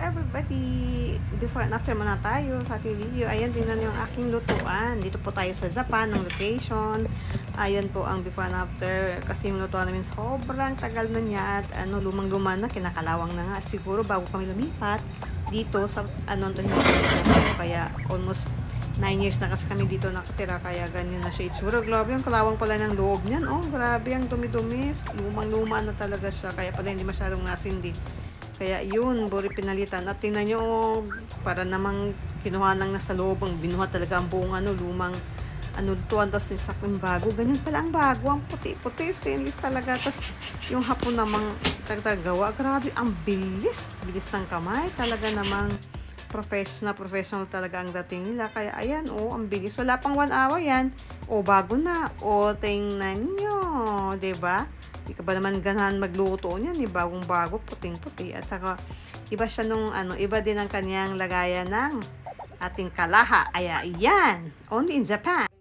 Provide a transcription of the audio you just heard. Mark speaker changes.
Speaker 1: everybody! Before and after muna tayo sa ating video. Ayan, tingnan yung aking lutuan. Dito po tayo sa Japan, ng location. Ayan po ang before and after. Kasi yung lutuan namin sobrang tagal na niya at lumang-luma na, kinakalawang na nga. Siguro bago kami lumipat dito sa kaya almost 9 years na kasi kami dito nakatira, kaya ganyan na siya itsura. Grabe yung kalawang pala ng loob niyan. Oh, grabe ang dumi-dumi. Lumang-luma na talaga siya. Kaya pala hindi masyadong nasindi. Kaya yun, buri pinalitan. At tingnan nyo, para namang kinuha nang nasa loob. Ang binuha talaga ang buong lumang lutuan. Tapos yung sakong bago. Ganyan pala ang bago. Ang puti-puti. Stainless talaga. Tapos yung hapon namang tagagawa. Grabe, ang bilis. Bilis ng kamay. Talaga namang professional talaga ang dating nila. Kaya ayan, ang bilis. Wala pang 1 hour yan. Bago na. Tingnan nyo. Diba? Di ka ba naman ganahan magluto niyan? Bagong bago, puting-puti. At saka, iba siya nung iba din ang kanyang lagayan ng ating kalaha. Ayan, only in Japan.